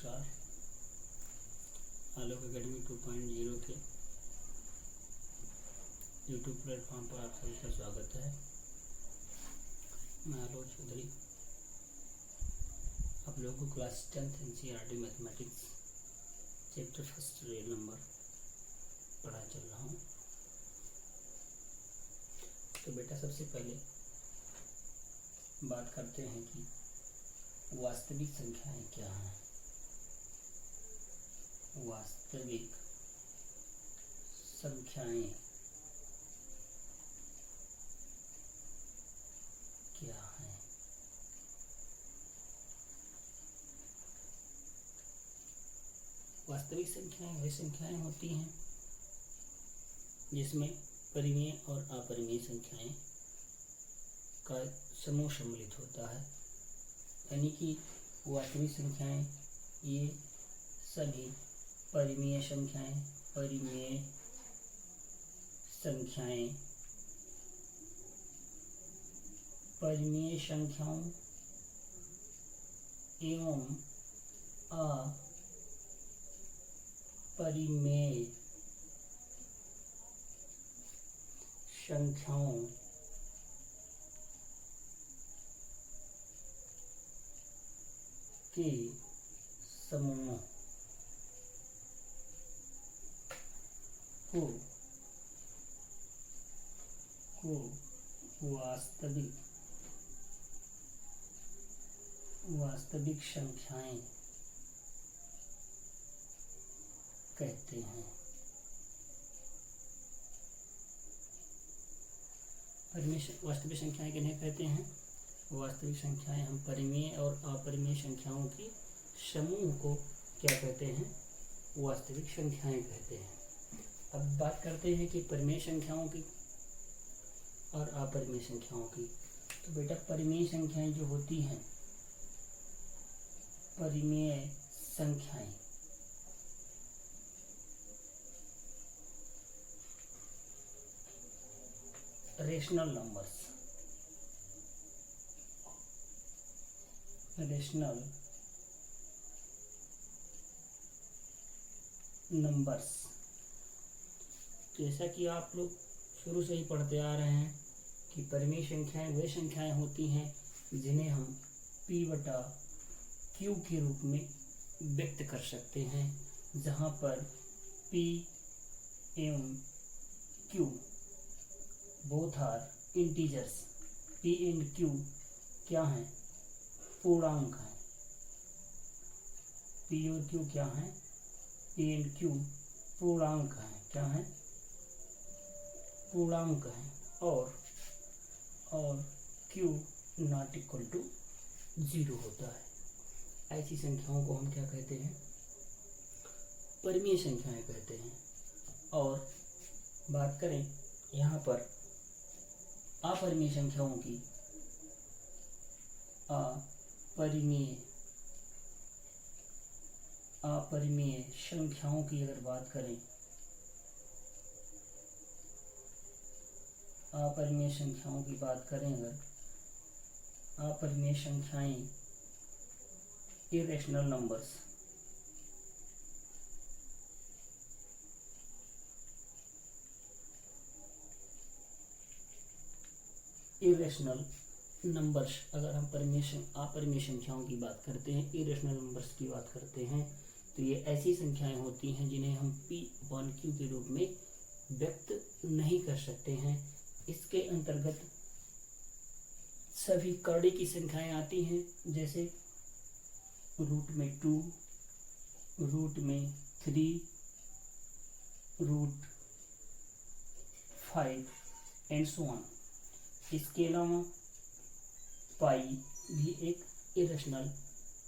नमस्कार। आलोक एकेडमी 2.0 के YouTube platform पर आप सभी का स्वागत है। मैं आलोक चौधरी आप लोगों को class 10th NCERT mathematics chapter first real number पढ़ा चल रहा हूँ। तो बेटा सबसे पहले बात करते हैं कि वास्तविक संख्याएं क्या हैं। वास्तविक संख्याएं क्या हैं? वास्तविक संख्याएं वही संख्याएं होती हैं जिसमें परिमेय और अपरिमेय संख्याएं का समूह सम्मिलित होता है। यानी कि वास्तविक संख्याएं ये सभी परिमेय संख्याएं परिमेय संख्याओं एवं अपरिमेय संख्याओं के समूह को वास्तविक संख्याएं कहते हैं। वास्तविक संख्याएं किन्हें कहते हैं? वास्तविक संख्याएं हम परिमेय और अपरिमेय संख्याओं की समूह को क्या कहते हैं? वास्तविक संख्याएं कहते हैं। अब बात करते हैं कि परिमेय संख्याओं की और अपरिमेय संख्याओं की। तो बेटा परिमेय संख्याएं जो होती हैं, परिमेय संख्याएं रेशनल नंबर्स जैसा कि आप लोग शुरू से ही पढ़ते आ रहे हैं कि परिमेय संख्याएं वे संख्याएं होती हैं जिन्हें हम P/Q के रूप में व्यक्त कर सकते हैं, जहां पर P एवं Q both are integers. P and Q क्या हैं? पूर्णांक हैं। P और Q क्या हैं? P एंड Q पूर्णांक हैं। क्या हैं? पूर्णांक हैं। और Q नॉट इक्वल टू 0 होता है। ऐसी संख्याओं को हम क्या कहते हैं? परिमेय संख्याएं कहते हैं। और बात करें यहाँ पर अपरिमेय संख्याओं की, अपरिमेय संख्याओं की अगर बात करें, अपरिमेय संख्याओं की बात करें अगर, अपरिमेय संख्याएं इरेशनल नंबर्स, अगर हम अपरिमेय संख्याओं की बात करते हैं, इरेशनल नंबर्स की बात करते हैं, तो ये ऐसी संख्याएं होती हैं जिन्हें हम P/Q के रूप में व्यक्त नहीं कर सकते हैं। इसके अंतर्गत सभी कड़ी की संख्याएं आती हैं, जैसे रूट में 2, रूट में 3, रूट 5 एंड सो ऑन। इसके अलावा पाई भी एक इरेशनल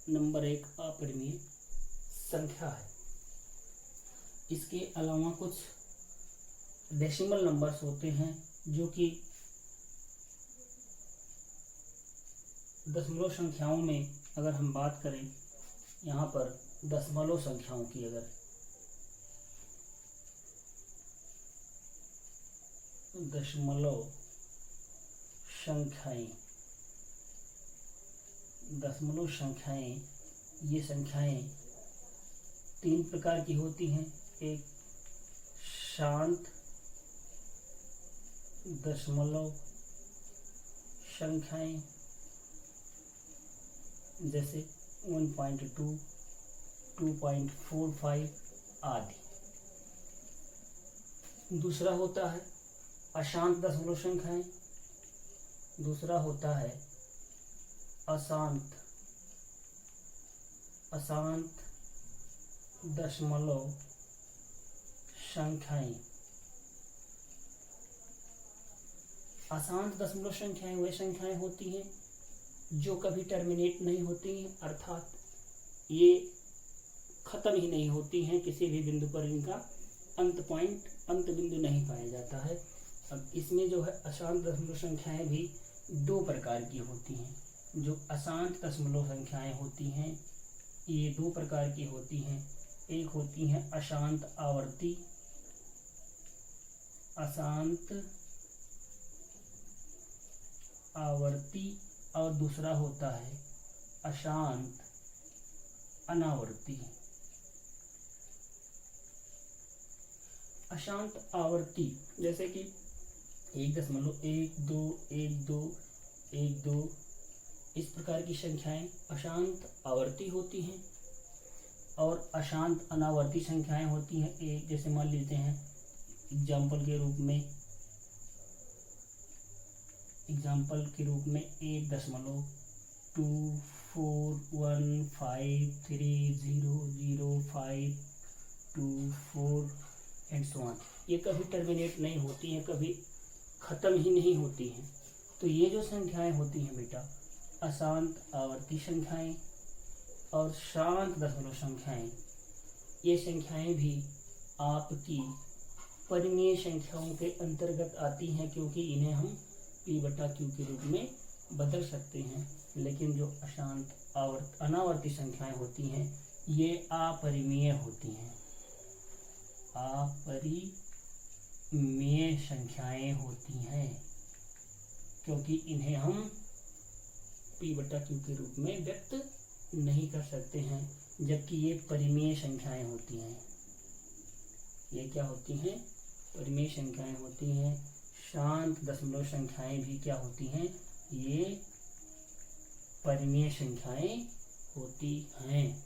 नंबर, एक अपरिमेय संख्या है। इसके अलावा कुछ डेसिमल नंबर्स होते हैं जो कि दशमलव संख्याओं में अगर हम बात करें, यहाँ पर दशमलव संख्याओं की, अगर दशमलव संख्याएं ये संख्याएं तीन प्रकार की होती हैं। एक शांत दशमलव संख्याएं, जैसे 1.2, 2.45 आदि। दूसरा होता है अशांत दशमलव संख्याएं, दूसरा होता है अशांत दशमलव संख्याएं। अशांत दशमलव संख्याएं वे संख्याएं होती हैं जो कभी टर्मिनेट नहीं होती हैं, अर्थात ये खत्म ही नहीं होती हैं, किसी भी बिंदु पर इनका अंत बिंदु नहीं पाया जाता है। अब इसमें जो है अशांत दशमलव संख्याएं भी दो प्रकार की होती हैं। जो अशांत दशमलव संख्याएं होती हैं ये दो प्रकार की होती हैं। एक होती हैं अशांत आवर्ती और दूसरा होता है अशांत अनावर्ती। अशांत आवर्ती जैसे कि 1.1, 2, 1, 2, 1, 2 इस प्रकार की संख्याएं अशांत आवर्ती होती हैं। और अशांत अनावर्ती संख्याएं होती हैं एक, जैसे मान लेते हैं एग्जाम्पल के रूप में 1.2415300524 एंड सो ऑन। ये कभी टर्मिनेट नहीं होती हैं, कभी ख़त्म ही नहीं होती हैं। तो ये जो संख्याएं होती हैं बेटा, अशांत आवर्ती संख्याएं और शांत दशमलव संख्याएं, ये संख्याएं भी आपकी परिमेय संख्याओं के अंतर्गत आती हैं, क्योंकि इन्हें हम P/Q के रूप में बदल सकते हैं। लेकिन जो अशांत अनावर्ती संख्याएं होती हैं ये अपरिमेय होती हैं, अपरिमेय संख्याएं होती हैं, क्योंकि इन्हें हम P/Q के रूप में व्यक्त नहीं कर सकते हैं। जबकि ये परिमेय संख्याएं होती हैं। ये क्या होती हैं? परिमेय संख्याएं होती हैं। शांत दशमलव संख्याएं भी क्या होती हैं? ये परिमेय संख्याएं होती हैं।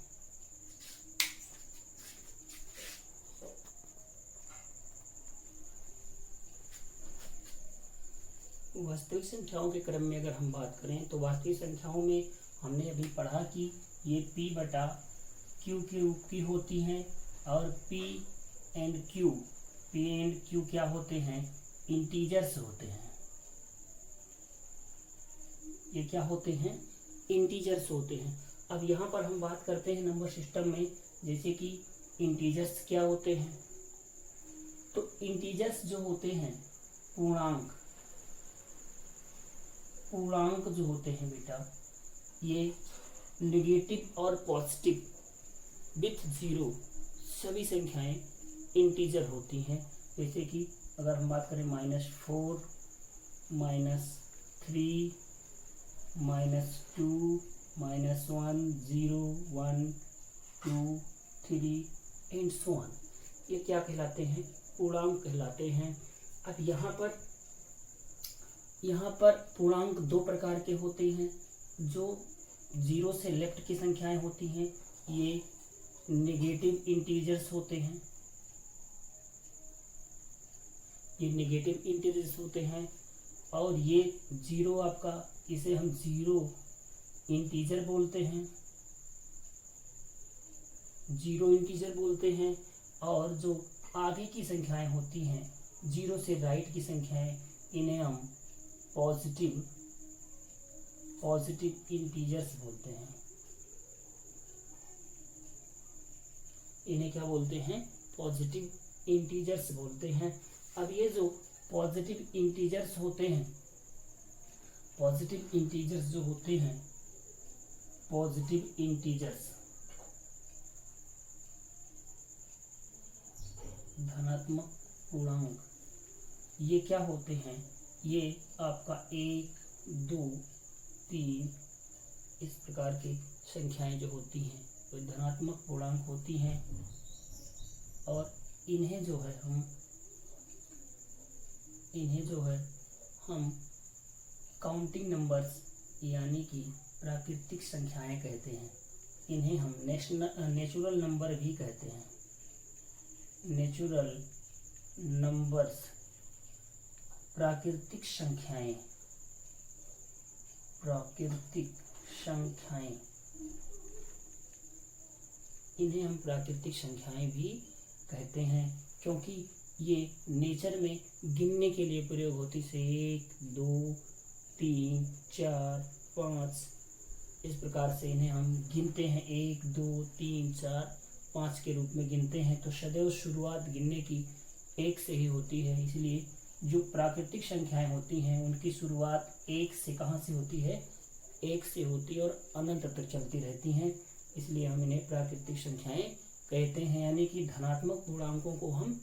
वास्तविक संख्याओं के क्रम में अगर हम बात करें तो वास्तविक संख्याओं में हमने अभी पढ़ा कि ये P/Q के रूप की होती हैं और P एंड Q क्या होते हैं? इंटीजर्स होते हैं। ये क्या होते हैं? इंटीजर्स होते हैं। अब यहाँ पर हम बात करते हैं नंबर सिस्टम में, जैसे कि इंटीजर्स क्या होते हैं। तो इंटीजर्स जो होते हैं पूर्णांक जो होते हैं बेटा, ये नेगेटिव और पॉजिटिव विथ जीरो सभी संख्याएं इंटीजर होती हैं। जैसे कि अगर हम बात करें -4, -3, -2, -1, 0, 1, 2, 3 एंड सो ऑन, ये क्या कहलाते हैं? पूर्णांक कहलाते हैं। अब यहाँ पर पूर्णांक दो प्रकार के होते हैं। जो 0 से लेफ्ट की संख्याएं होती हैं ये नेगेटिव इंटीजर्स होते हैं। ये नेगेटिव इंटीजर्स होते हैं। और ये 0 आपका, इसे हम 0 इंटीजर बोलते हैं, 0 इंटीजर बोलते हैं। और जो आगे की संख्याएं होती हैं 0 से राइट की संख्याएं, इन्हें हम पॉजिटिव इंटीजर्स बोलते हैं। इन्हें क्या बोलते हैं? पॉजिटिव इंटीजर्स बोलते हैं। अब ये जो पॉजिटिव इंटीजर्स होते हैं, धनात्मक पूर्णांक, ये क्या होते हैं? ये आपका 1, 2, 3 इस प्रकार की संख्याएं जो होती हैं कोई धनात्मक पूर्णांक होती हैं और इन्हें जो है हम काउंटिंग नंबर्स यानी कि प्राकृतिक संख्याएं कहते हैं। इन्हें हम नेचुरल नंबर भी कहते हैं। नेचुरल नंबर्स प्राकृतिक संख्याएं इन्हें हम प्राकृतिक संख्याएं भी कहते हैं, क्योंकि ये नेचर में गिनने के लिए प्रयोग होती से 1 2 3 4 5 इस प्रकार से इन्हें हम गिनते हैं। 1 2 3 4 5 के रूप में गिनते हैं। तो सदैव शुरुआत गिनने की 1 से ही होती है, इसलिए जो प्राकृतिक संख्याएं होती हैं उनकी शुरुआत 1 से कहाँ से होती है? 1 से होती है और अनंत तक चलती रहती हैं, इसलिए हम इन्हें प्राकृतिक संख्याएं कहते हैं। यानी कि धनात्मक पूर्णांकों को हम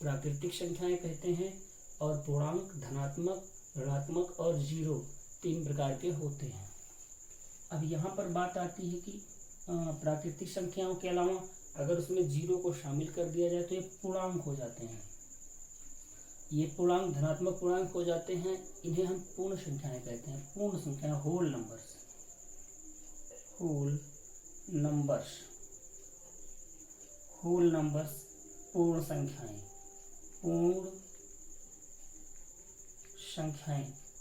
प्राकृतिक संख्याएं कहते हैं और पूर्णांक धनात्मक, ऋणात्मक और 0 3 प्रकार के होते हैं। अब यहाँ पर बात आती है कि प्राकृतिक संख्याओं के अलावा अगर उसमें 0 को शामिल कर दिया जाए तो ये पूर्णांक हो जाते हैं। ये पूर्णांक धनात्मक पूर्णांक हो जाते हैं। इन्हें हम पूर्ण संख्याएं कहते हैं। पूर्ण संख्या होल नंबर्स पूर्ण संख्याएं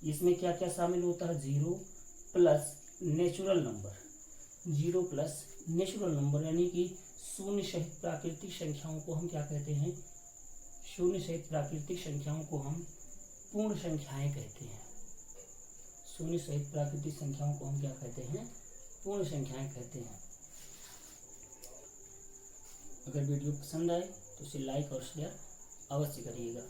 इसमें क्या क्या शामिल होता है? 0 प्लस नेचुरल नंबर यानी कि शून्य सहित प्राकृतिक संख्याओं को हम क्या कहते हैं? शून्य सहित प्राकृतिक संख्याओं को हम पूर्ण संख्याएं कहते हैं। शून्य सहित प्राकृतिक संख्याओं को हम क्या कहते हैं? पूर्ण संख्याएं कहते हैं। अगर वीडियो पसंद आए तो इसे लाइक और शेयर अवश्य करिएगा।